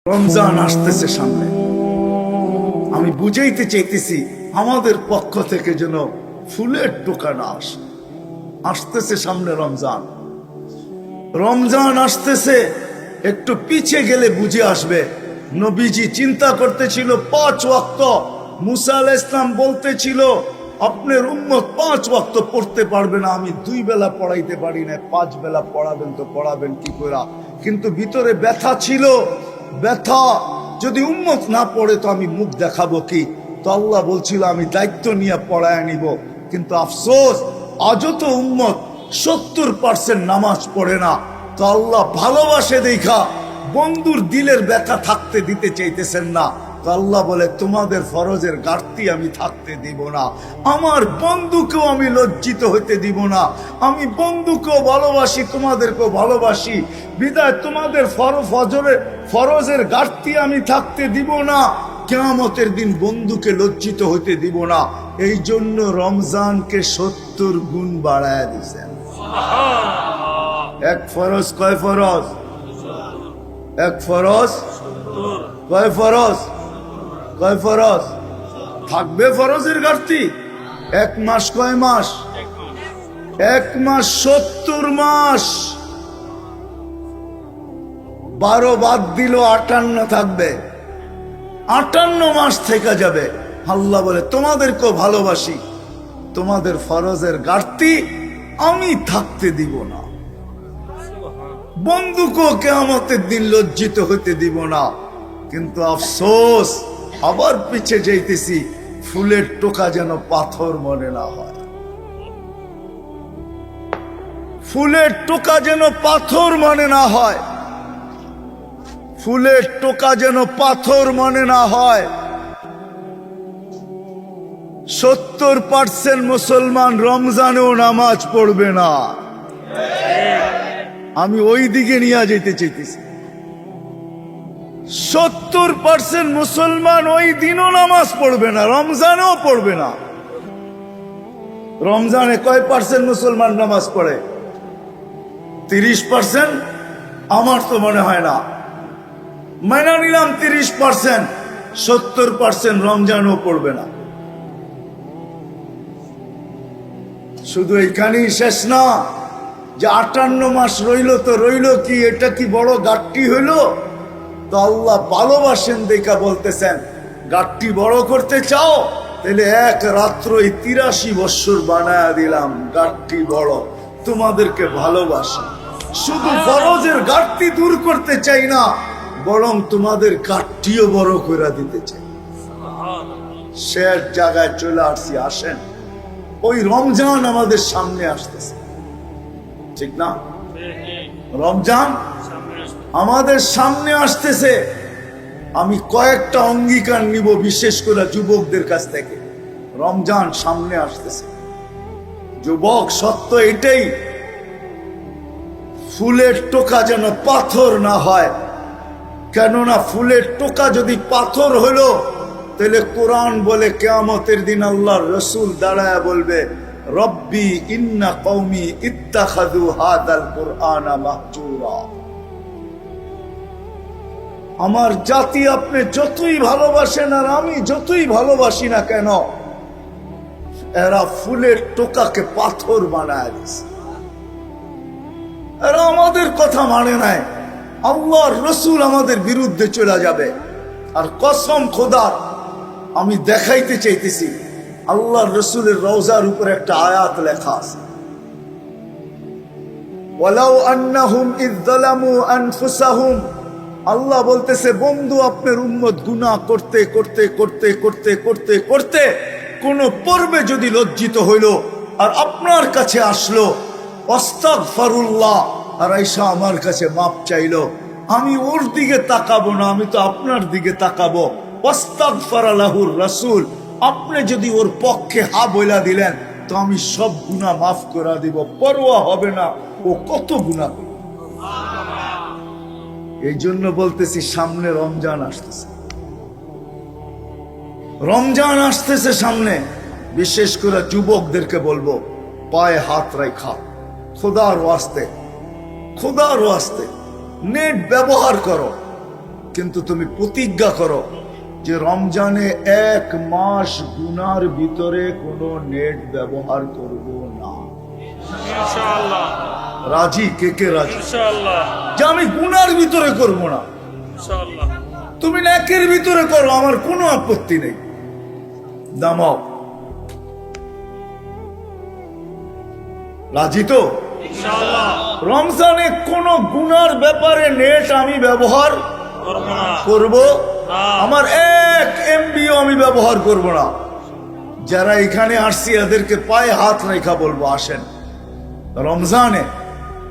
রমজান আসতেছে সামনে, আমি বুঝাইতে চাইতেছি আমাদের পক্ষ থেকে যেন ফুলের টোকা না আসে। আসতেছে সামনে রমজান, রমজান আসতেছে, একটু পিছে গেলে বুঝে আসবে। নবীজি চিন্তা করতেছিল 5 ওয়াক্ত, মুসা আলাইহিস সালাম বলতেছিল আপনার উম্মত 5 ওয়াক্ত পড়তে পারবে না, আমি 2 বেলা পড়াইতে পারি না, 5 বেলা পড়াবেন তো পড়াবেন কি করে। কিন্তু ভিতরে ব্যথা ছিল, ব্যথা, যদি উম্মত না পড়ে তো আমি মুখ দেখাবো কি। তো আল্লাহ বলছিল আমি দায়িত্ব নিয়ে পড়ায় নিব। কিন্তু আফসোস আজও তো উম্মত 70% নামাজ পড়ে না। তো আল্লাহ ভালোবাসে দেখা বন্ধুর দিলের ব্যথা থাকতে দিতে চাইতেছেন না। তো আল্লাহ বলে তোমাদের ফরজের ঘাটতি আমি থাকতে দিব না, আমার বন্ধুকেও আমি লজ্জিত হইতে দিব না। আমি বন্ধুকেও ভালোবাসি, তোমাদেরকেও ভালোবাসি, বিদায় তোমাদের ফরজের ঘাটতি আমি থাকতে দিব না। কিয়ামতের দিন বন্ধুকে লজ্জিত হইতে দিব না। এই জন্য রমজানকে 70 গুণ বাড়ায় দিয়েছেন। এক ফরজ কয় ফরজ? এক ফরজ কয় ফরজ? কয় ফরজ? থাকবে ফরজের ঘাটতি। 1 মাস কয় মাস? 1 মাস 70 মাস। 12 বাদ দিল 58 থাকবে, 58 মাস থেকে যাবে। আল্লাহ বলে তোমাদেরকেও ভালোবাসি, তোমাদের ফরজের ঘাটতি আমি থাকতে দিব না, বন্ধুকেও কিয়ামতের দিন লজ্জিত হতে দিব না। কিন্তু আফসোস আবার পিছে যাইতেছি, ফুলের টোকা যেন পাথর মনে না হয়, ফুলের টোকা যেন পাথর মনে না হয়, ফুলের টোকা যেন পাথর মনে না হয়। 70% মুসলমান রমজানেও নামাজ পড়বে না। আমি ওই দিকে নিয়ে যেতে চাইতেছি। 70% মুসলমান ওই দিনও নামাজ পড়বে না, রমজানেও পড়বে না। রমজানে কয় পার্সেন্ট মুসলমান নামাজ পড়ে? 30%? আমার তো মনে হয় না। মাইনা নিলাম 30%, 70% রমজানও পড়বে না। শুধু এইখানেই শেষ না, যে 58 মাস রইল তো রইল কি, এটা কি বড় ঘাটতি হইল? তো আল্লাহ ভালোবাসেন দেখা বলতেছেন ঘাটতি বড় করতে চাও তাহলে এক রাত্রই 83 বৎসর বানায়া দিলাম, ঘাটতি বড়, তোমাদেরকে ভালোবাসি। শুধু ফরজের ঘাটতি দূর করতে চাই না, বরং তোমাদের ঘাটতিও বড় করে দিতে চাই। শেষ জায়গায় চলে আসছি। আসেন, ওই রমজান আমাদের সামনে আসতেছে, ঠিক না? রমজান আমাদের সামনে আসতেছে। আমি কয়েকটা অঙ্গীকার নিব, বিশেষ করে যুবকদের কাছ থেকে। রমজান সামনে আসতেছে, যুবক, সত্য এটাই, ফুলের টোকা যেন পাথর না হয়। কেননা ফুলের টোকা যদি পাথর হলো, তাহলে কোরআন বলে কিয়ামতের দিন আল্লাহর রাসূল দাঁড়ায় বলবে রব্বি ইন্না কওমি ইত্তাখাযু হাদাল কুরআনা মাহজুরা। আমার জাতি আপনি যতই ভালোবাসেন আর আমি যতই ভালোবাসি না কেন, এরা ফুলের টোকাকে পাথর বানায় দিছে। এরা আমাদের কথা মানে নাই, আল্লাহর রাসূল আমাদের বিরুদ্ধে চলে যাবে। আর কসম খোদার, আমি দেখাইতে চাইতেছি আল্লাহর রাসূলের রওজার উপরে একটা আয়াত লেখা আছে, ওয়ালাউ আন্নাহুম ইয যালামু আনফুসাহুম। আল্লাহ বলতেছে বন্ধু, আপনার উম্মত গুনাহ করতে করতে করতে করতে করতে করতে কোন পর্বে যদি লজ্জিত হইল আর আপনার কাছে আসলো, আস্তাগফিরুল্লাহ, আর আয়েশা আমার কাছে মাপ চাইলো, আমি ওর দিকে তাকাবো না, আমি তো আপনার দিকে তাকাবো। আস্তাগফারা লাহুর রাসূল, আপনি যদি ওর পক্ষে হা বইলা দিলেন তো আমি সব গুনাহ মাফ করে দিব, পরোয়া হবে না ও কত গুনাহ করে। এই জন্য বলতেছি সামনে রমজান আসতেছে, রমজান আসতেছে সামনে। বিশেষ করে যুবকদেরকে বলবো, পায়ে হাত রাখা, খোদার ওয়াস্তে, খোদার ওয়াস্তে নেট ব্যবহার করো, কিন্তু তুমি প্রতিজ্ঞা করো যে রমজানে 1 মাস গুনার ভিতরে কোনো নেট ব্যবহার করব না। ইনশাআল্লাহ। রাজি? কে কে রাজি ইনশাআল্লাহ। যে আমি গুনার ভিতরে করব না? ইনশাআল্লাহ। তুমি নেকের ভিতরে করো, আমার কোনো আপত্তি নেই। দামাও, রাজি তো? ইনশাআল্লাহ। রমজানে কোন গুনার ব্যাপারে নেট আমি ব্যবহার করব না। করব না। আমার 1 MBও আমি ব্যবহার করব না। যারা এখানে আসছি এদেরকে পায়ে হাত রেখা বলবো, আসেন রমজানে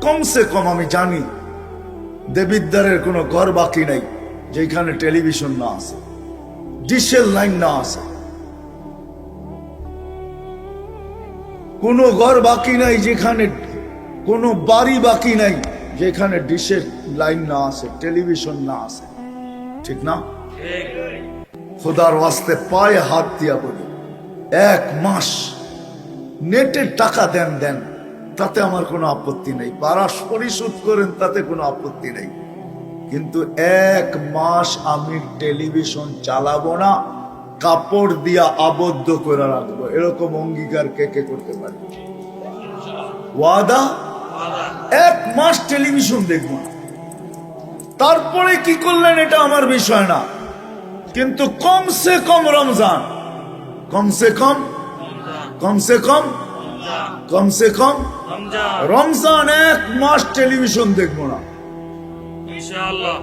কমসে কম, আমি জানি দেবিদ্বারের কোনো ঘর বাকি নাই যেখানে টেলিভিশন না আছে, ডিশের লাইন না আছে, কোনো ঘর বাকি নাই যেখানে, কোনো বাড়ি বাকি নাই যেখানে ডিশের লাইন না আছে, টেলিভিশন না আছে, ঠিক না? খোদার ওয়াস্তে পায়ে হাত দিয়া বলি, 1 মাস নেটের টাকা দেন, তাতে আমার কোনো আপত্তি নেই, বারাস পরিশোধ করেন, তাতে কোনো আপত্তি নেই, কিন্তু 1 মাস আমি টেলিভিশন চালাবো না, কাপড় দিয়া আবদ্ধ করে রাখবো। এরকম অঙ্গীকার কে কে করতে পারে? ওয়াদা? 1 মাস টেলিভিশন দেখবো না। তারপরে কি করলেন এটা আমার বিষয় না, কিন্তু কমসে কম রমজান, কমসে কম রমজান 1 মাস টেলিভিশন দেখবো না, ইনশাআল্লাহ।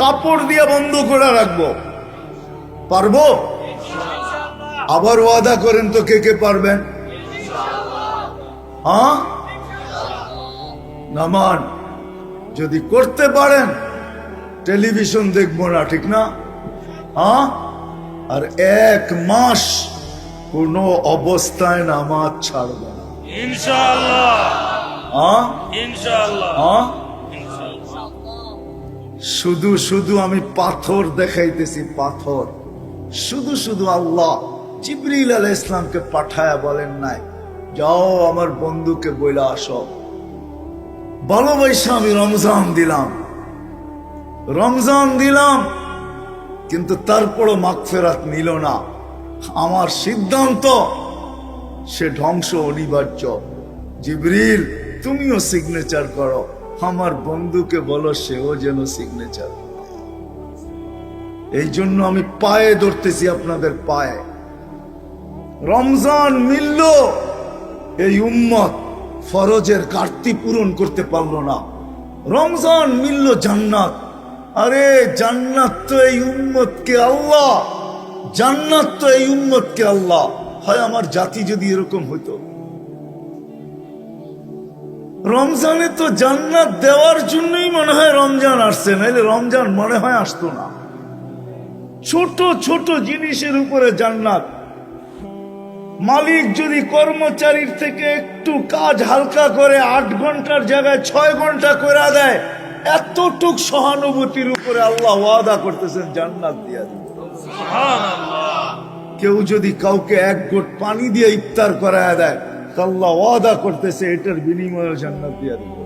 কাপড় দিয়ে বন্ধ করে রাখবো। পারবো? আবার ওয়াদা করেন তো কে কে পারবেন? হ্যাঁ, নামান যদি করতে পারেন টেলিভিশন দেখবো না, ঠিক না? হ্যাঁ, আর 1 মাস কোনো অবস্থায় নামাজ ছাড়বো না। ইনশাআল্লাহ। হ্যাঁ ইনশাআল্লাহ। হ্যাঁ, ইনশাআল্লাহ। শুধু শুধু আমি পাথর দেখাইতেছি, পাথর শুধু শুধু। আল্লাহ জিবরিল আলাইহিস ইসলামকে পাঠায়া বলেন নাই, যাও আমার বন্ধুকে বইলা আসো। ভালোবাসা আমি রমজান দিলাম, কিন্তু তারপরও মাগফিরাত নিল না। আমার সিদ্ধান্ত, সে ধ্বংস অনিবার্য। জিবরিল তুমিও সিগনেচার করো, আমার বন্ধুকে বলো সেও যেন সিগনেচার। এই জন্য আমি পায়ে ধরতেছি, আপনাদের পায়ে। রমজান মিলল, এই উম্মত ফরজের ঘাটতি পূরণ করতে পারলো না। রমজান মিলল জান্নাত, আরে জান্নাত তো এই উম্মতকে আল্লাহ, জান্নাত তো এই উম্মতকে আল্লাহ। হয় আমার জাতি যদি এরকম হইতো, রমজানে তো জান্নাত দেওয়ার জন্যই মনে হয় রমজান আসছে, নাইলে রমজান মনে হয় আসতো না। ছোট ছোট জিনিসের উপরে জান্নাত। মালিক যদি কর্মচারীর থেকে একটু কাজ হালকা করে 8 ঘন্টার জায়গায় 6 ঘন্টা করে দেয়, এতটুক সহানুভূতির উপরে আল্লাহ ওয়াদা করতেছেন জান্নাত দিয়া দিবেন। সুবহানাল্লাহ। কেউ যদি কাউকে 1 ঘট পানি দিয়ে ইফতার করায় দেয়, আল্লাহ ওয়াদা করতেছে এটার বিনিময়ে জান্নাত দিয়া দিব।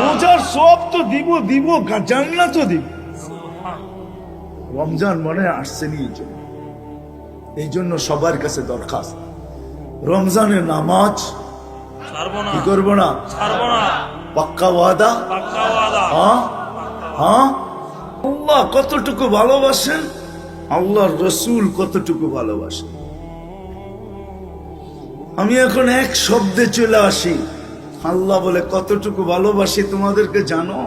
রোজার সব তো দিব, জান্নাতও দিব। রমজান মনে আসছে নি, এই জন্য সবার কাছে দরখাস্ত, রমজানের নামাজ ছাড়বো না। কি করবো না? ছাড়বো না। পাক্কা ওয়াদা? পাক্কা ওয়াদা। হ্যাঁ হ্যাঁ। আল্লাহ কতটুকু ভালোবাসেন, আল্লাহর রসুল কতটুকু ভালোবাসেন। আমি এখন এক শব্দে চলে আসি, আল্লাহ বলে কতটুকু ভালোবাসি তোমাদেরকে জানো?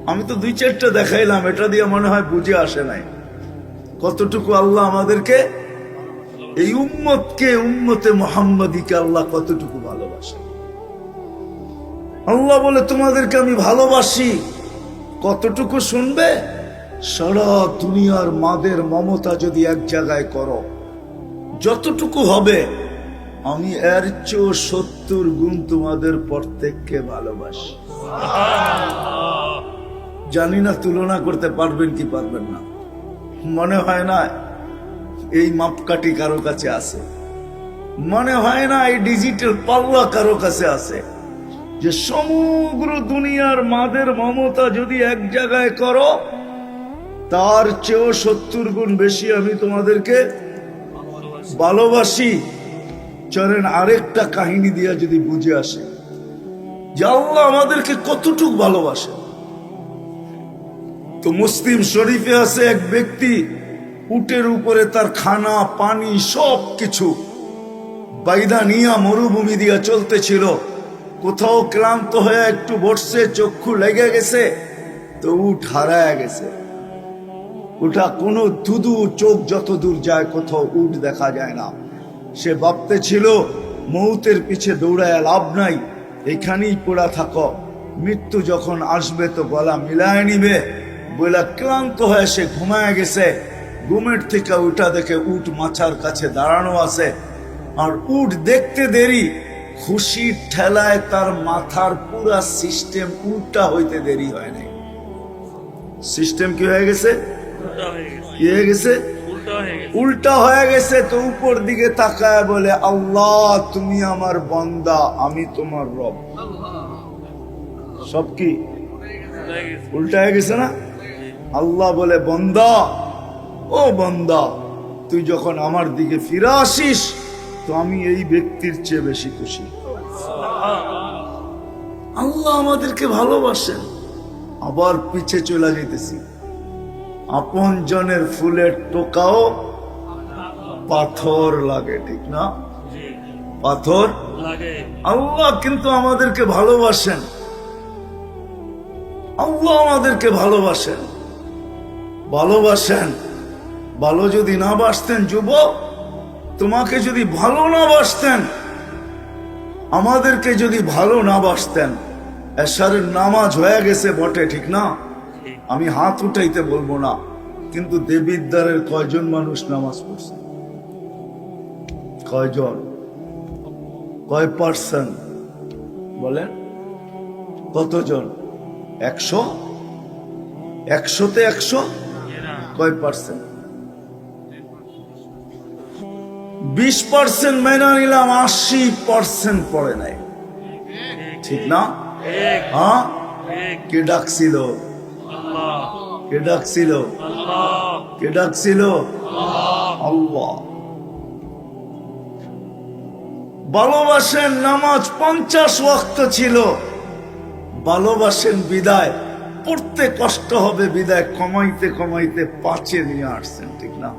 আমি তো 2-4টা দেখাইলাম, এটা দিয়ে মনে হয় বুঝে আসে নাই কতটুকু আল্লাহ আমাদেরকে, এই উম্মতকে, উম্মতে মুহাম্মাদীকে আল্লাহ কতটুকু ভালোবাসে। আল্লাহ বলে তোমাদেরকে আমি ভালোবাসি, কতটুকু শুনবে? সারা দুনিয়ার মাদের মমতা যদি এক জায়গায় করো, যতটুকু হবে আমি এর চেয়েও 70 গুণ তোমাদের প্রত্যেককে ভালোবাসি। জানি না তুলনা করতে পারবেন কি পারবেন না। মনে হয় না এই মাপকাঠি কারো কাছে আছে, মনে হয় না এই ডিজিটাল পাল্লা কারো কাছে আছে, যে সমগ্র দুনিয়ার মাদের মমতা যদি এক জায়গায় করো, তার চেয়েও 70 গুণ বেশি আমি তোমাদেরকে ভালোবাসি। চলেন আরেকটা কাহিনী দিয়া যদি বুঝে আসে যে আল্লাহ আমাদেরকে কতটুক ভালোবাসে। তো মুসলিম শরীফে আছে এক ব্যক্তি উটের উপরে তার খানা পানি সব কিছু বাইদা নিয়া মরুভূমি দিয়া চলতেছিল। কোথাও ক্লান্ত হয়ে একটু বসছে, চক্ষু লেগে গেছে, তো উট হারায় গেছে। ওটা কোনো ধুধু চোখ যত দূর যায় কোথাও উট দেখা যায় না। সে ভাবতে ছিল মৌতের পিছে দৌড়ায় লাভ নাই, এখানেই পড়া থাকো, মৃত্যু যখন আসবে তো গলা মিলায় নিবে। বলে ক্লান্ত হয়ে সে ঘুমায় গেছে। ঘুমের থেকে উঠা দেখে উট মাচার কাছে দাঁড়ানো আছে। আর উট দেখতে দেরি, খুশির ঠেলায় তার মাথার পুরা সিস্টেম উল্টা হইতে দেরি হয় নাই। সিস্টেম কি হয়ে গেছে? উল্টা হয়ে গেছে। কি হয়ে গেছে? উল্টা হয়ে গেছে। উল্টা হয়ে গেছে। তো উপর দিকে তাকায় বলে, আল্লাহ তুমি আমার বান্দা, আমি তোমার রব। সব কি উল্টা হয়ে গেছে। উল্টা হয়ে গেছে না? আল্লাহ বলে, বান্দা, ও বান্দা, তুই যখন আমার দিকে ফিরে আসিস তো আমি এই ব্যক্তির চেয়ে বেশি খুশি। আল্লাহ আমাদেরকে ভালোবাসেন। আবার পিছে চলে যেতেছি, আপন জনের ফুলের টোকাও পাথর লাগে, ঠিক না? জি, পাথর লাগে। আল্লাহ কিন্তু আমাদেরকে ভালোবাসেন। আল্লাহ আমাদেরকে ভালোবাসেন, ভালোবাসেন। ভালো যদি না বাসতেন যুবক, তোমাকে যদি ভালো না বাসতেন, আমাদেরকে যদি ভালো না বাসতেন, এশারের নামাজ হয়ে গেছে বটে, ঠিক না? জি, আমি হাত উঠাইতে বলবো না, কিন্তু দেবিদ্বারের কয়জন মানুষ নামাজ পড়ছে? কয়জন? কয় পার্সেন্ট বলেন? কতজন? 100? 100-তে 100? জি না। কয় পার্সেন্ট? 20% মেনে নিলাম, 80% পড়ে নাই, ঠিক না? ঠিক, হ্যাঁ, ঠিক। কে ডাকছিল? আল্লাহ, কে ডাকছিল? আল্লাহ, কে ডাকছিল? আল্লাহ। ভালোবাসেন, নামাজ 50 ওয়াক্ত ছিল, ভালোবাসেন বিদায় পড়তে কষ্ট হবে বিদায় কমাইতে কমাইতে 5-এ নিয়ে আসছেন, ঠিক না?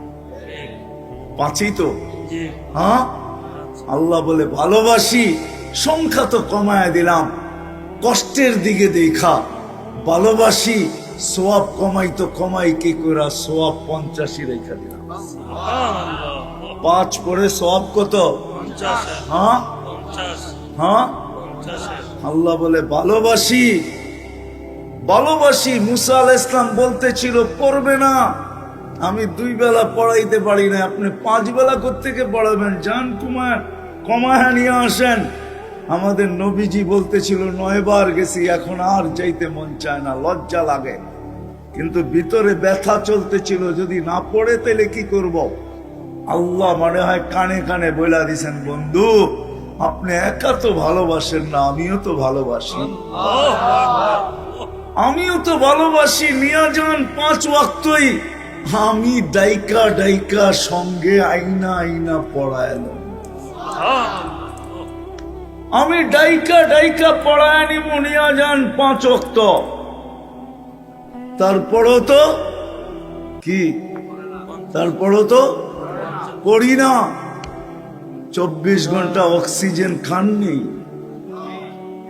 ঠিক। 5ই তো। জি, হ্যাঁ, আল্লাহ বলে ভালোবাসি, সংখ্যা তো কমায় দিলাম, কষ্টের দিকে দেখা ভালোবাসি, সোয়াব কমাই তো কমাই কি করে, সোয়াব 85 রেখা দিলাম। সুবহানাল্লাহ। 5 পরে সোয়াব কত? 50, হ্যাঁ 50, হ্যাঁ। 50। আল্লাহ বলে ভালোবাসি, ভালোবাসি। মুসা আলাইহিস সালাম বলতেছিল পড়বে না, আমি 2 বেলা পড়াইতে পারি না, আপনি 5 বেলা কোত্থেকে পড়াবেন, যান কমায় নিয়ে আসেন। আমাদের নবীজি বলতেছিল 9 বার গেছি, এখন আর যাইতে মন চায় না, লজ্জা লাগে, কিন্তু ভিতরে ব্যথা চলতেছিল, যদি না পড়ে তাহলে কি করব? আল্লাহ মনে হয় কানে কানে বইলা দিছেন, বন্ধু আপনি একা তো ভালোবাসেন না, আমিও তো ভালোবাসি, আমিও তো ভালোবাসি, নিয়া যান 5 ওয়াক্তই, আমি ডাইকা ডাইকা সঙ্গে আইনা আইনা পড়াইলাম, আমি ডাইকা ডাইকা পড়ায় নিব, নিয়া যান 5 ওয়াক্ত। তারপরও তো কি, তারপরও তো পড়ি না। 24 ঘন্টা অক্সিজেন খাননি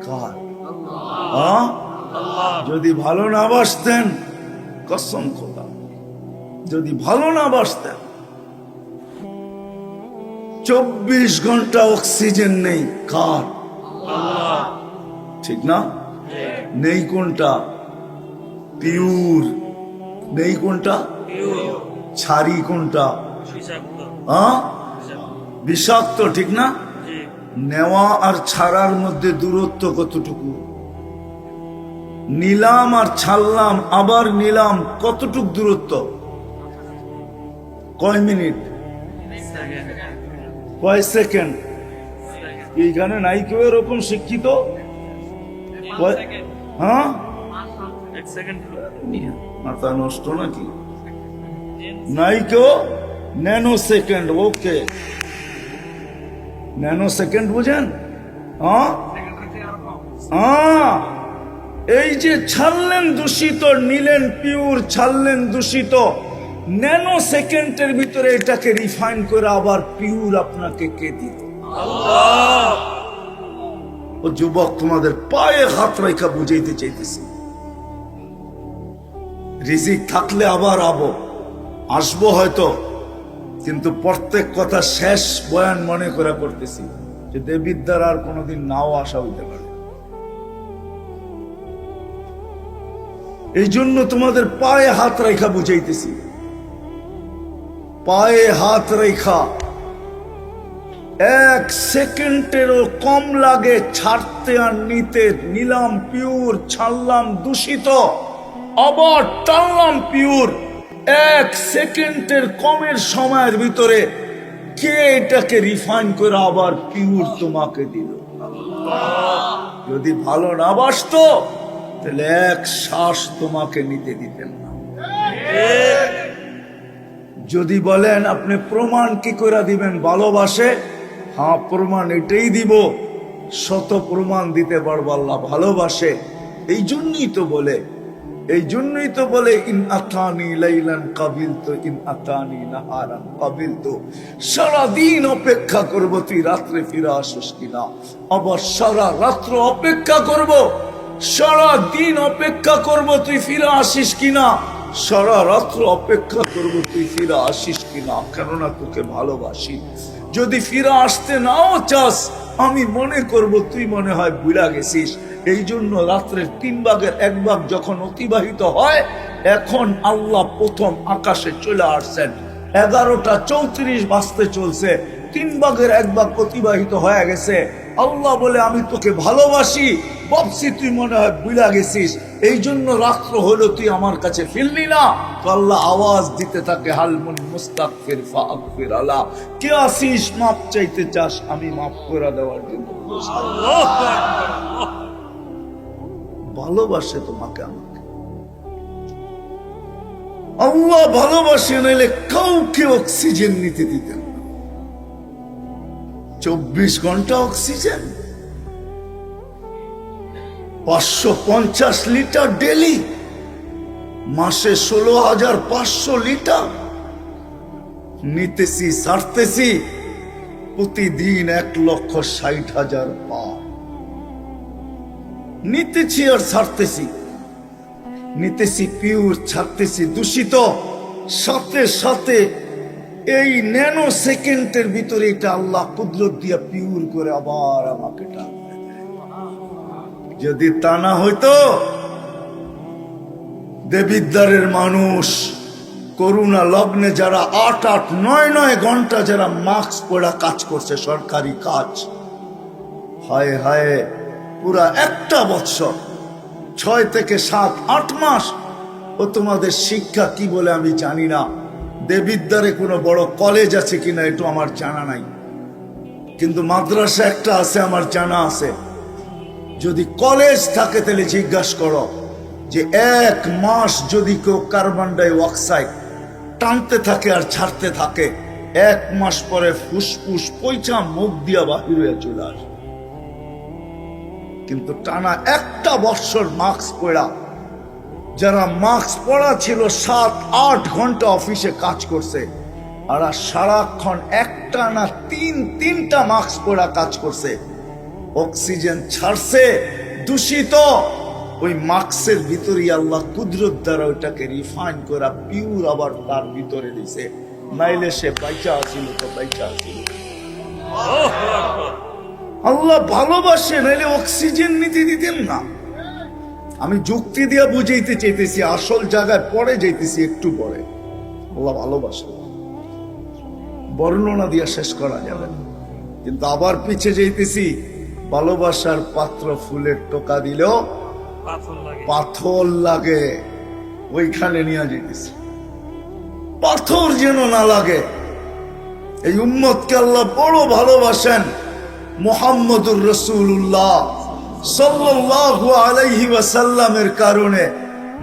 কার? হ্যাঁ? যদি ভালো না বাসতেন, কসম খোদা, যদি ভালো না বাসতেন, 24 ঘন্টা অক্সিজেন নেই কার? ঠিক না? নেই কোনটা? পিওর নেই কোনটা? ছাড়ি কোনটা? বিষাক্ত। হ্যাঁ, বিষাক্ত, ঠিক না? জি, নেওয়া আর ছাড়ার মধ্যে দূরত্ব কতটুকু? নিলাম আর ছাড়লাম, আবার নিলাম, কতটুক দূরত্ব? কয় মিনিট? সেকেন্ড, কয় সেকেন্ড? এইখানে নাই কেউ এরকম শিক্ষিত? কয়- হ্যাঁ, 1 সেকেন্ড। মাথা নষ্ট নাকি? নাই কেউ ন্যানো সেকেন্ড। ওকে, ন্যানো সেকেন্ড বুঝেন? হ্যাঁ, এই যে ছাড়লেন দূষিত, নিলেন পিওর, ছাড়লেন দূষিত, ন্যানো সেকেন্ডের ভিতরে এটাকে রিফাইন করে আবার পিওর আপনাকে কে দিল? ও যুবক, তোমাদের পায়ে হাত রেখা বুঝাইতে চাইতেছি, রিজিক থাকলে আবার আসবো হয়তো, কিন্তু প্রত্যেক কথা শেষ বয়ান মনে করে করতেছি যে দেবীর দ্বারা আর কোনোদিন নাও আসা হইতে পারে। এই জন্য তোমাদের পায়ে হাত রেখা বুঝাইতেছি, পায়ে হাত রেখা। 1 সেকেন্ডেরও কম লাগে ছাড়তে আর নিতে। নিলাম পিওর, ছাড়লাম দূষিত, আবার টানলাম পিওর। 1 সেকেন্ডের কমের সময়ের ভিতরে কে এটাকে রিফাইন করে আবার পিওর তোমাকে দিল? যদি ভালো না বাসতো তাহলে 1 শ্বাস তোমাকে নিতে দিতেন না। যদি বলেন আপনি প্রমাণ কি করে দিবেন ভালোবাসে, হ্যাঁ প্রমাণ এটাই দিব, শত প্রমাণ দিতে পারবো আল্লাহ ভালোবাসে। এই জন্যই তো বলে ইন আতানি লাইলান কাবিলতু ইন আতানি নাহারান কাবিলতু। সারাদিন অপেক্ষা করব তুই রাত্রে ফিরে আসিস কিনা, আবার সারা রাত্র অপেক্ষা করব, সারা দিন অপেক্ষা করব তুই ফিরে আসিস কিনা, সারা রাত্র অপেক্ষা করব তুই ফিরে আসিস কিনা, কেননা তোকে ভালোবাসি। যদি ফিরে আসতে নাও চাস, আমি মনে করব তুই মনে হয় ভুলা গেছিস। এই জন্য রাত্রের 3 ভাগের 1 ভাগ যখন অতিবাহিত হয়, এখন আল্লাহ প্রথম আকাশে চলে আসছেন, 11:34 বাজতে চলছে, 3 ভাগের 1 ভাগ অতিবাহিত হয়ে গেছে। আল্লাহ বলে আমি তোকে ভালোবাসি, ভাবছি তুই মনে হয় ভুলা গেছিস, এই জন্য রাত্র হলো তুই আমার কাছে ফিরলি না। তো আল্লাহ আওয়াজ দিতে থাকে, হালমুন মুস্তাগফির ফাগফির আলা, কে আসিস মাপ চাইতে চাস, আমি মাফ করে দেওয়ার জন্য। ভালোবাসে তোমাকে আমাকে, আল্লাহ ভালোবাসে, নাইলে কাউকে অক্সিজেন নিতে দিতেন না। 24 ঘন্টা অক্সিজেন, 550 লিটার ডেলি, মাসে 16,500 লিটার নিতেছি, ছাড়তেছি প্রতিদিন 1,60,000 পা নিতেছি আর ছাড়তেছি, নিতেছি পিওর, ছাড়তেছি দূষিত। সাথে সাথে এই ন্যানো সেকেন্ডের ভিতরে এটা আল্লাহ কুদরত দিয়া পিওর করে আবার আমাকে টানবে। যদি তা না হইতো, দেবিদ্বারের মানুষ করোনা লগ্নে যারা 8-9 ঘন্টা যারা মাস্ক পরা কাজ করছে, সরকারি কাজ, হায় হায়, পুরা 1 বছর, 6 থেকে 7-8 মাস, ও তোমাদের শিক্ষা কি বলে আমি জানি না। দেবিদ্বারে কোনো বড় কলেজ আছে কিনা একটু আমার জানা নাই, কিন্তু মাদ্রাসা একটা আছে আমার জানা আছে। যদি কলেজ থাকে তাহলে জিজ্ঞাসা করো যে 1 মাস যদি কেউ কার্বন ডাই অক্সাইড টানতে থাকে আর ছাড়তে থাকে, 1 মাস পরে ফুসফুস পয়সা মুখ দিয়া বাহির হয়ে চলে আসে। কিন্তু টানা 1 বছর মাস্ক পরা, যারা মাস্ক পরা ছিল 7-8 ঘন্টা অফিসে কাজ করছে, আর সারাক্ষণ একটা না 3-3টা মাস্ক পরা কাজ করছে, অক্সিজেন ছাড়ছে দূষিত, ওই মাস্কের ভিতরে আল্লাহ কুদরত দ্বারা ওইটাকে রিফাইন করা পিওর আবার তার ভিতরে দিছে, নাইলে সে বাইচা আছিল তো বাইচা আছিল। আল্লাহ ভালোবাসে, নাইলে অক্সিজেন নিতে দিতেন না। আমি যুক্তি দিয়া বুঝাইতে চাইতেছি, আসল জায়গায় পরে যাইতেছি একটু পরে। আল্লাহ ভালোবাসে, বর্ণনা দিয়া শেষ করা যাবে না, কিন্তু আবার পিছে যাইতেছি। ভালোবাসার পাত্র ফুলের টোকা দিলেও পাথর লাগে, ওইখানে নিয়ে যেতেছি, পাথর যেন না লাগে। এই উম্মতকে আল্লাহ বড় ভালোবাসেন, মুহাম্মদুর রাসূলুল্লাহ সাল্লাল্লাহু আলাইহি ওয়াসাল্লামের কারণে,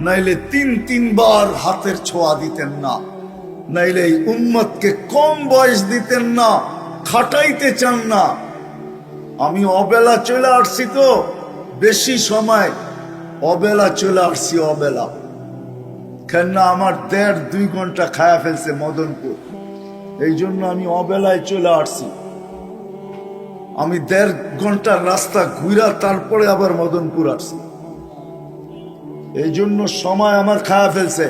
নাইলে 3 বার হাতের ছোঁয়া দিতেন না। নাইলে এই উম্মতকে কম বয়স দিতেন না, খাটাইতে চান না। আমি অবেলা চলে আসছি তো, বেশি সময় অবেলা চলে আসছি, অবেলা। কেননা আমার 1.5-2 ঘন্টা খায়া ফেলছে মদনপুর, এই জন্য আমি অবেলায় চলে আসছি। আমি 1.5 ঘন্টার রাস্তা ঘুরা তারপরে আবার মদনপুর আসছি, এই জন্য সময় আমার খায়া ফেলছে।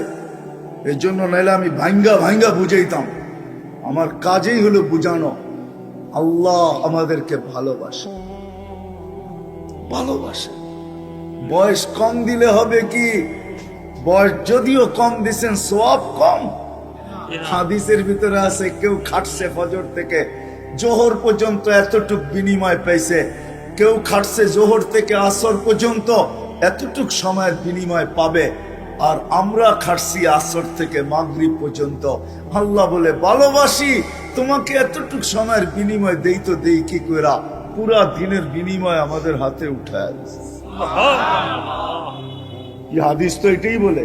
এই জন্য নাইলে আমি ভাঙ্গা ভাঙ্গা বুঝাইতাম। আমার কাজেই হলো বুঝানো। আল্লাহ আমাদেরকে ভালোবাসে, ভালোবাসে। বয়স কম দিলে হবে কি? বয়স যদিও কম দিচ্ছেন, সওয়াব কম। হাদিসের ভিতরে আছে, কেউ খাটছে ফজর থেকে জোহর পর্যন্ত এতটুক বিনিময় পাইছে, কেউ খাটছে জোহর থেকে আসর পর্যন্ত এতটুক সময়ের বিনিময় পাবে। আর আমরা খাটছি আসর থেকে মাগরিব পর্যন্ত। আল্লাহ বলে ভালোবাসি তোমাকে, এতটুক সময়ের বিনিময় দেই তো দেই কি কইরা? পুরা দিনের বিনিময় আমাদের হাতে উঠায় দিছে। এই হাদিস তো এটাই বলে,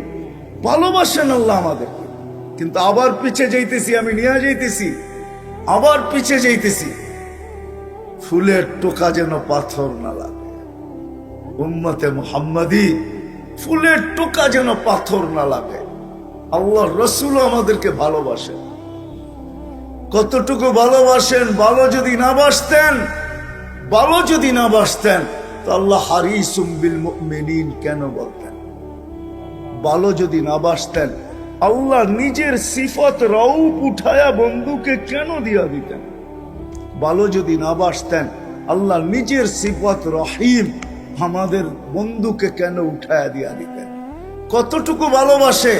ভালোবাসেন আল্লাহ আমাদেরকে। কিন্তু আবার পিছে যাইতেছি, আমি নিয়ে যাইতেছি, আবার পিছে যাইতেছি। ফুলের টোকা যেন পাথর না লাগে। উম্মতে মুহাম্মাদি, ফুলের টোকা যেন পাথর না লাগে। আল্লাহর রাসূল আমাদেরকে ভালোবাসেন। কতটুকু ভালোবাসেন? ভালো যদি না বাসতেন, ভালো যদি না বাসতেন তো আল্লাহ হারিসুম বিল মুমিনিন কেন বলতেন? ভালো যদি না বাসতেন আল্লাহ নিজের সিফত রউফ উঠায়া বন্ধুকে কেন দিয়া দিতেন? ভালো যদি না বাসতেন আল্লাহ নিজের সিফত রহিম আমাদের বন্ধুকে কেন উঠায়া দিয়া দিতেন? কতটুকু ভালোবাসে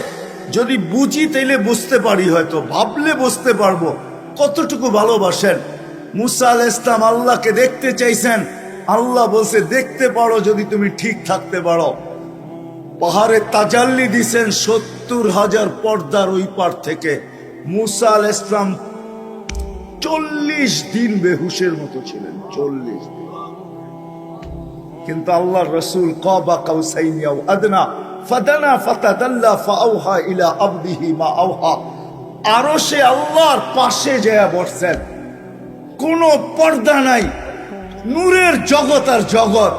যদি বুঝি তাইলে বুঝতে পারি, হয়তো ভাবলে বুঝতে পারবো কতটুকু ভালোবাসেন। মুসা আলাইহিস সালাম আল্লাহকে দেখতে চাইছেন, আল্লাহ বলছে দেখতে পারো যদি তুমি ঠিক থাকতে পারো। পাহাড়ে তাজাল্লি দিছেন 70,000 পর্দার ওই পার থেকে। মুসা আলাইহিস সালাম 40 দিন বেহুশের মতো ছিলেন, 40 দিন। কিন্তু আল্লাহর রাসূল কাবা কাউসাইনি আও আদনা ফাদানা ফাতাদাল্লা ফাআওহা ইলা আবদিহি মা আওহা, আরশে আল্লাহর পাশে যায় বসছেন, কোনো পর্দা নাই, নূরের জগৎ আর জগৎ,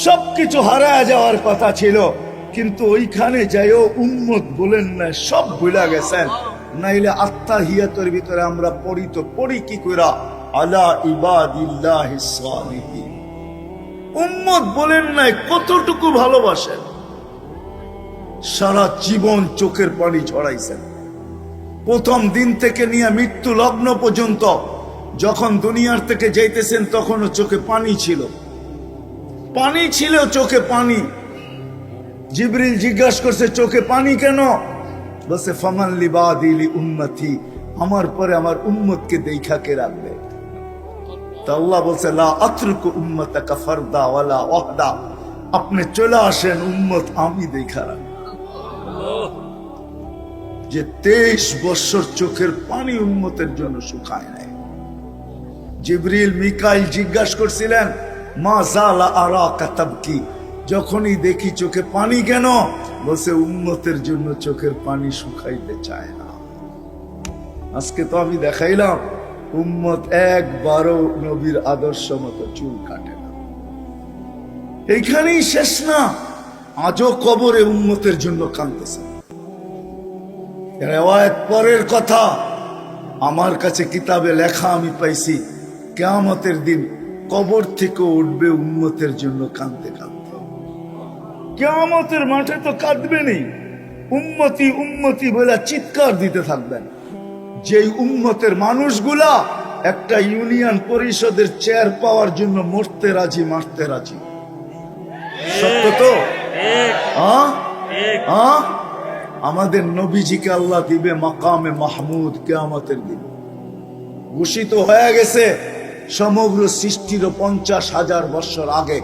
সবকিছু হারায় যাওয়ার কথা ছিল, কিন্তু ওইখানে যাইও উম্মত বলেন না, সব ভুলা গেছেন। নাইলে আত্তাহিয়াতের ভিতরে আমরা পড়ি তো পড়ি কি কইরা, আলা ইবাদিল্লাহিস সালিহিন। উম্মত বলেন নাই, কতটুকু ভালোবাসেন। সারা জীবন চোখের পানি ঝরাইছেন, প্রথম দিন থেকে নিয়ে মৃত্যু লগ্ন পর্যন্ত। যখন দুনিয়ার থেকে যাইতেছেন তখনও চোখে পানি ছিল, পানি ছিল, চোখে পানি। জিবরিল জিজ্ঞাসা করছে চোখে পানি কেন? বলছে ফামান লিবাদি লি উম্মতি, আমার পরে আমার উম্মতকে দেখা কে রাখবে? তো আল্লাহ বলছে লা আতরুকু উম্মতাকা ফারদা ওয়ালা ওয়াহদা, আপনি চলে আসেন, উম্মত আমি দেখা রাখব। যে 23 বছর চোখের পানি উম্মতের জন্য শুকায় নাই। জিবরিল মিকাইল জিজ্ঞাসা করছিলেন মা জালা আরাকা তাবকি, যখনই দেখি চোখে পানি কেন? বলছে উম্মতের জন্য চোখের পানি শুকাইতে চায় না। আজকে তো আমি দেখাইলাম উম্মত একবারও নবীর আদর্শ মতো চুল কাটে না। এইখানেই শেষ না, আজও কবরে উম্মতের জন্য কাঁদতেছে। রিওয়ায়াত পরের কথা, আমার কাছে কিতাবে লেখা আমি পাইছি, কিয়ামতের দিন কবর থেকে উঠবে উম্মতের জন্য কাঁদতে কাঁদতে। কিয়ামতের মাঠে তো কাঁদবেনই, উম্মতি উম্মতি বলে চিৎকার দিতে থাকবেন। যেই উম্মতের মানুষগুলা একটা ইউনিয়ন পরিষদের চেয়ার পাওয়ার জন্য মরতে রাজি, মারতে রাজি। সত্য তো? আমাদের নবীজিকে আল্লাহ দিবে মাকামে মাহমুদ কিয়ামতের দিন। ঘোষিত হয়ে গেছে সমগ্র সৃষ্টির 50,000 বছর আগে।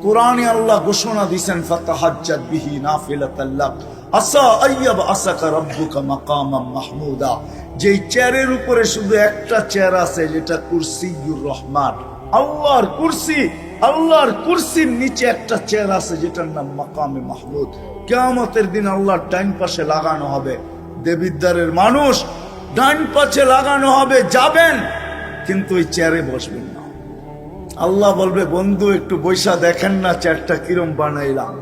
কোরআনে আল্লাহ ঘোষণা দিয়েছেন ফাতাহাজ্জাত বিহি নাফিলাতাল লাক আসা আইয়াব আসাকা রাব্বুকা মাকামাম মাহমুদা। যেই চেয়ারের উপরে শুধু একটা চেয়ার আছে, যেটা কুরসিয়ুর রহমান, আল্লাহর কুরসি। আল্লাহর কুরসির নিচে একটা চেয়ার আছে যেটার নাম মাকামে মাহমুদ। কিয়ামতের দিন আল্লাহর ডাইন পাশে লাগানো হবে। দেবিদ্বারের মানুষ ডান পাশে লাগানো হবে, যাবেন কিন্তু ওই চেয়ারে বসবেন না। আল্লাহ বলবে বন্ধু একটু বৈশা দেখেন না চেয়ারটা কিরম বানাইলাম,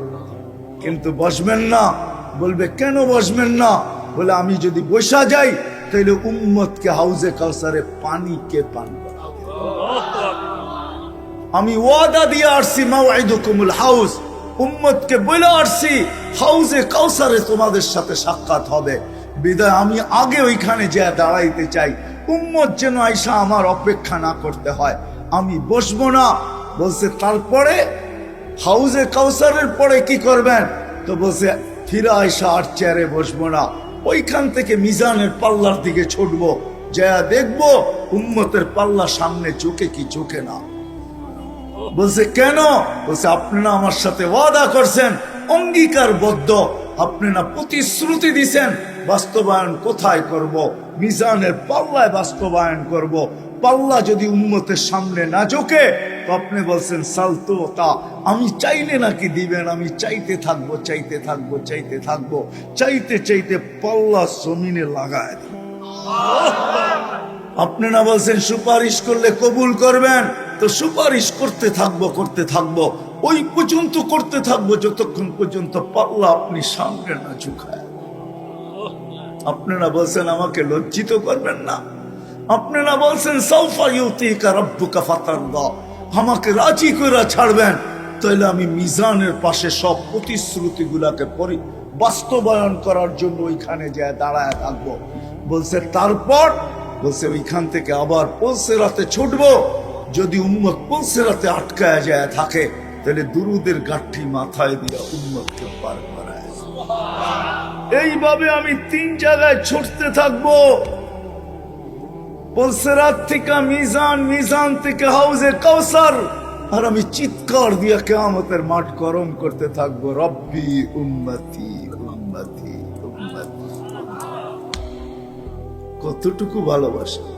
কিন্তু বসবেন না। বলবে কেন বসবেন না? বলে আমি যদি বৈশা যাই তাহলে উম্মতকে হাউজে কাউসারে পানি কে পান করাবে? আমি ওয়াদা দিয়ে আসছি মাওয়াইদুকুমুল হাউজ, উম্মতকে বলে আসছি হাউজে কাউসারে তোমাদের সাথে সাক্ষাৎ হবে। বিদায় আমি আগে ওইখানে যা দাঁড়াইতে চাই, উম্মত যেন আইসা আমার অপেক্ষা না করতে হয়। আমি বসবো না। বলছে তারপরে হাউজে কাউসারের পরে কি করবেন? তো বলছে ফিরে আইসা আর চেয়ারে বসবো না, ওইখান থেকে মিজানের পাল্লার দিকে ছুটবো, যা দেখবো উম্মতের পাল্লা সামনে চোখে কি চোখে না। বলছে কেন? বলছে আপনি না আমার সাথে ওয়াদা করছেন, অঙ্গীকারবদ্ধ, আপনি না প্রতিশ্রুতি দিছেন, বাস্তবায়ন কোথায় করব? মিজানের পাল্লায় বাস্তবায়ন করব। পাল্লা যদি উম্মতের সামনে না ঝোঁকে তো আপনি বলছেন সালতো তা, আমি চাইলে নাকি দিবেন? আমি চাইতে থাকবো, চাইতে থাকবো, চাইতে থাকবো, চাইতে চাইতে পাল্লা জমিনে লাগায় দিই। আপনি না বলছেন সুপারিশ করলে কবুল করবেন? তো সুপারিশ করতে থাকবো, করতে থাকবো, ওই পর্যন্ত করতে থাকবো যতক্ষণ পর্যন্ত পাল্লা আপনি সামনে না ঝুঁকায়। আপনারা বলছেন আমাকে লজ্জিত করবেন না। আপনারা বলছেন সাউফা ইউতিকা রাব্বুকা ফাতারদা, আমাকে রাজি করে ছাড়বেন, তাহলে আমি মিজানের পাশে সব প্রতিশ্রুতি গুলাকে বাস্তবায়ন করার জন্য ওইখানে যায় দাঁড়ায় থাকবো। বলছে তারপর, বলছে ওইখান থেকে আবার পুলসিরাতে ছুটবো। যদি উম্মত পুলসিরাতে আটকায় যায় থাকে তাহলে দুরুদের গাঠি মাথায় দিয়ে উম্মতকে পার করায়। এইভাবে আমি 3 জায়গায় ছুটতে থাকবো, পুলসিরাত থেকে মিজান, মিজান থেকে হাউজে কাউসার, আর আমি চিৎকার দিয়ে কিয়ামতের মাঠ গরম করতে থাকবো, রব্বি উম্মতি উম্মতি উম্মতি। কতটুকু ভালোবাসেন,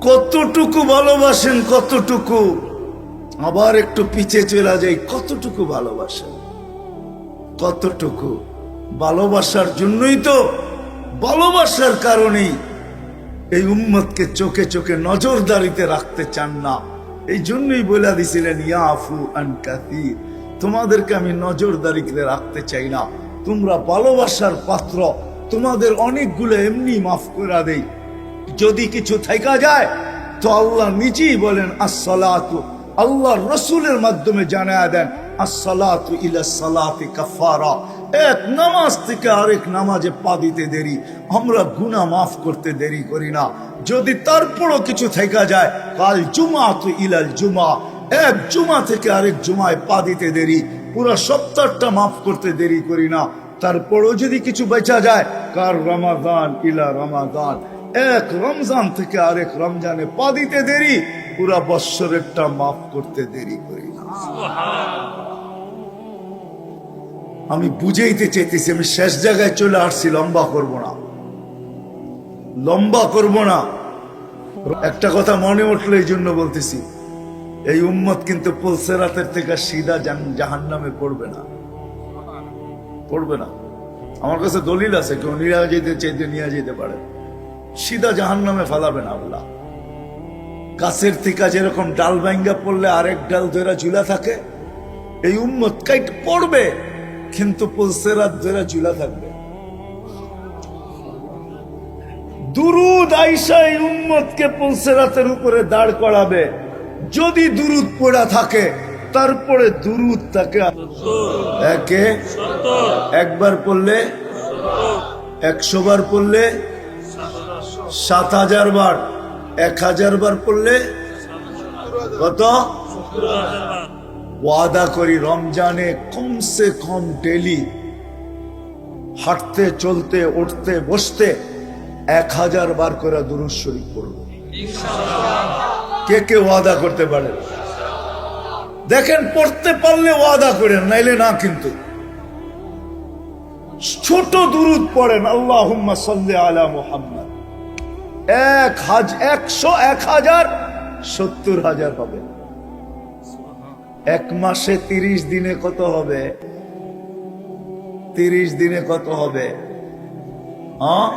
কতটুকু ভালোবাসেন, কতটুকু। আবার একটু পিছে চলে যাই, কতটুকু ভালোবাসেন, কতটুকু। ভালোবাসার জন্যই তো, ভালোবাসার কারণেই এই উম্মতকে চোখে চোখে নজরদারিতে রাখতে চান না। এই জন্যই বলে দিছিলেন ইয়াফু আন কাসীর, তোমাদেরকে আমি নজরদারিতে রাখতে চাই না, তোমরা ভালোবাসার পাত্র, তোমাদের অনেকগুলো এমনি মাফ করে দেই। যদি কিছু থাইকা যায় তো আল্লাহ নিজেই বলেন আসসালাতু, আল্লাহ রসুলের মাধ্যমে জানায়া দেন আসসালাতু ইলা সালাতি কাফারা, এক নামাজ থেকে আরেক নামাজে পা দিতে দেরি, আমরা গুনাহ মাফ করতে দেরি করি না। যদি তারপরও কিছু থাইকা যায়, কাল জুমাতু ইলাল জুমা, এক জুমা থেকে আরেক জুমায় পা দিতে দেরি, পুরো সপ্তাহটা মাফ করতে দেরি করি না। তারপরও যদি কিছু বেঁচা যায়, কার রমাদান ইলা রমাদান, এক রমজান থেকে আরেক রমজানে পা দিতে দেরি, পুরা বৎসরেরটা মাফ করতে দেরি করি না। আমি বুঝাইতে চাইতেছি, আমি শেষ জায়গায় চলে আসছি, লম্বা করব না, লম্বা করব না। একটা কথা মনে উঠলো এই জন্য বলতেছি, এই উম্মত কিন্তু পুলসিরাতের থেকে সিধা জাহান্নামে পড়বে না, পড়বে না। আমার কাছে দলিল আছে, কেউ নিয়ে যেতে চাইতে নিয়ে যেতে পারে, সিধা জাহান্নামে ফেলাবে না আল্লাহ। গাছের থেকে যেরকম ডাল ভাঙ্গা পড়লে আরেক ডাল ধরে ঝুলা থাকে, এই উম্মত কাইট পড়বে কিন্তু পুলসিরাত ধরে ঝুলা থাকবে। দুরুদ আইসা এই উম্মতকে পুলসিরাতের উপরে দাঁড় করাবে। যদি দুরুদ পড়া থাকে, তারপরে দুরুদ তাকে একে একবার পড়লে 100 বার পড়লে 7000 বার, 1000 বার পড়লে কত? ওয়াদা করি রমজানে কমসে কম ডেলি হাঁটতে চলতে উঠতে বসতে 1000 বার করে দুরূদ শরীফ পড়ব। কে কে ওয়াদা করতে পারে? দেখেন, পড়তে পারলে ওয়াদা করেন, নাইলে না। কিন্তু ছোট দুরূদ পড়েন, আল্লাহুম্মা সাল্লি আলা মুহাম্মদ, 1000 70,000 হবে। এক মাসে 30 দিনে কত হবে? 30 দিনে কত হবে? হ্যাঁ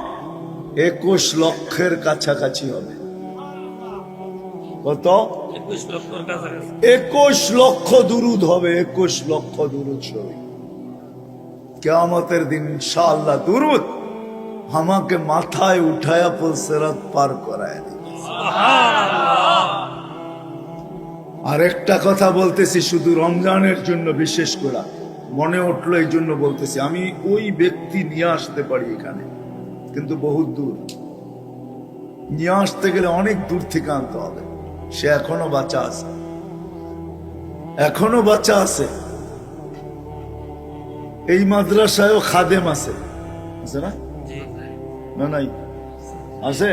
21 লক্ষের কাছাকাছি হবে। কত? 21 লক্ষর কাছাকাছি। 21 লক্ষ দুরুদ হবে, 21 লক্ষ দুরুদ শরীফ। কিয়ামতের দিন ইনশাআল্লাহ দুরুদ আমাকে মাথায় উঠায়া পুলসিরাত পার করায় দিবে। আর একটা কথা বলতেছি, শুধু রমজানের জন্য বিশেষ করে মনে উঠলো এই জন্য বলতেছি, আমি ওই ব্যক্তি নিয়ে আসতে পারি এখানে, কিন্তু বহুত দূর নিয়ে আসতে গেলে অনেক দূর থেকে আনতে হবে। সে এখনো বাচ্চা আছে, এখনো বাচ্চা আছে। এই মাদ্রাসায়ও খাদেম আছে, আছে না? জি না নাই আছে।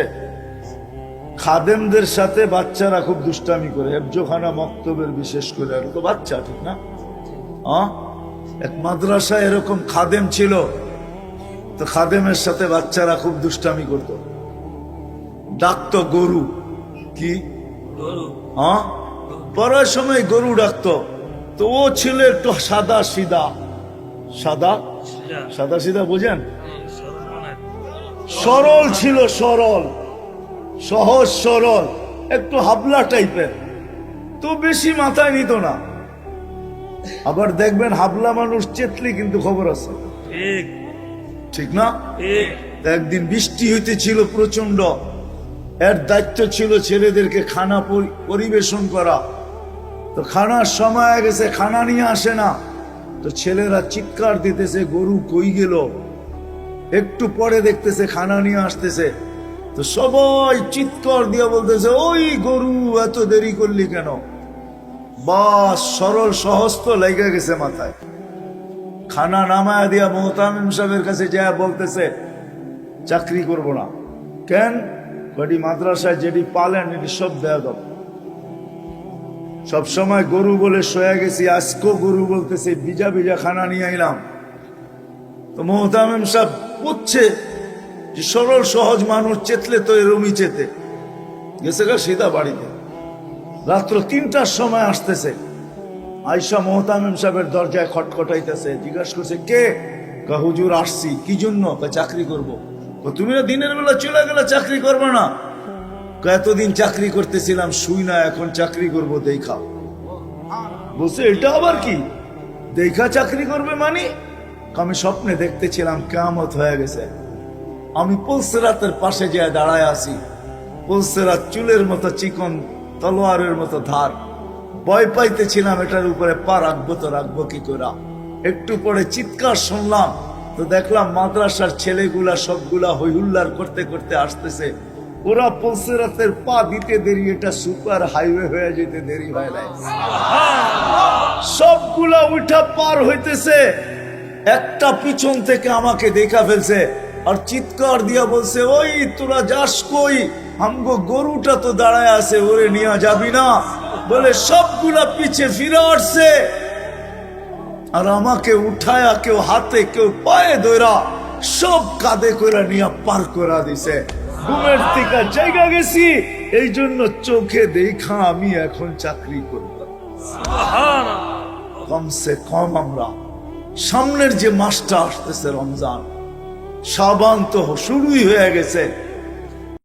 খাদেমদের সাথে বাচ্চারা খুব দুষ্টামি করে, হেফজোখানা মক্তবের বিশেষ করে, আর তো বাচ্চা, ঠিক না? এক মাদ্রাসায় এরকম খাদেম ছিল, তো খাদেমের সাথে বাচ্চারা খুব দুষ্টামি করত, ডাকতো গরু। কি গরু পড়ার সময় গরু ডাকতো। তো ও ছিল একটু সাদা সিধা, সাদা সেটা সাদা সিধা বুঝেন, সর্বনাশ। সরল ছিল, সরল, সহজ সরল, একটু হাবলা টাইপের, তো বেশি মাথায় নিত না। আবার দেখবেন হাবলা মানুষ চেতলি কিন্তু খবর আছে, ঠিক ঠিক না? ঠিক তো একদিন বৃষ্টি হইতেছিল প্রচন্ড, এর দায়িত্ব ছিল ছেলেদেরকে খানা পরিবেশন করা। তো খানার সময় হয়ে গেছে, খানা নিয়ে আসে না, তো ছেলেরা চিৎকার দিতেছে গরু কই গেল। একটু পরে দেখতেছে খানা নিয়ে আসতেছে, তো সবাই চিৎকার দিয়ে বলতেছে ওই গরু এত দেরি করলি কেন? বাস সরল সহজ তো লেগে গেছে মাথায়। খানা নামায়া দিয়া মোহতামিম সাহেবের কাছে যায় বলতেছে চাকরি করব না। কেন? কটি মাদ্রাসায় যেটি পালেন এটি সব দেয়া দাও। সবসময় গরু বলে শোয়া গেছি, আজকেও গরু বলতেছে বিজা বিজা খানা নিয়ে আইলাম। তো মোহতামিম সাহেব বুঝছে যে সরল সহজ মানুষ চেতলে তো এরমই চেতে গেছে গা সিধা বাড়িতে। রাত্র 3টার সময় আসতেছে, আয়সা মোহতামিম সাহেবের দরজায় খটখটাইতেছে, জিজ্ঞাসা করছে কে? কা হুজুর আসছি। কি জন্য? কা চাকরি করব। তুমি না দিনের বেলা চলে গেলে চাকরি করবে না? এতদিন চাকরি করতেছিলাম শুই না, এখন চাকরি করব দেখা। বলছে এটা আবার কি দেখা চাকরি করবে মানে? আমি স্বপ্নে দেখতেছিলাম কিয়ামত হয়ে গেছে, আমি পুলসিরাতের পাশে যেয়ে দাঁড়ায় আছি, পুলসিরাত চুলের মতো চিকন, তলোয়ারের মতো ধার। ভয় পাইতেছিলাম এটার উপরে পা রাখবো তো রাখবো কি করে। একটু পরে চিৎকার শুনলাম, তো দেখলাম মাদ্রাসার ছেলেগুলা সবগুলা হইহুল্লার করতে করতে আসতেছে। ওরা পুলসিরাতের পা দিতে দেরি, এটা সুপার হাইওয়ে হয়ে যেতে দেরি হয় নাই। সবগুলা উঠা পার হইতেছে, একটা পিছন থেকে আমাকে দেখা ফেলছে আর চিৎকার দিয়া বলছে ওই তোরা যাস কই? আমগো গরুটা তো দাঁড়ায় আছে, ওরে নিয়ে যাবি না? বলে সবগুলা পিছে ফিরে আসছে আর আমাকে উঠায়া কেউ হাতে কেউ পায়ে ধরা সব কাঁধে করে নিয়ে পার করা দিছে। ঘুমের থেকে জায়গা গেছি, এই জন্য চোখে দেখা আমি এখন চাকরি করব। কমসে কম আমরা সামনের যে মাসটা আসতেছে রমজান, শাবান তো শুরুই হয়ে গেছে,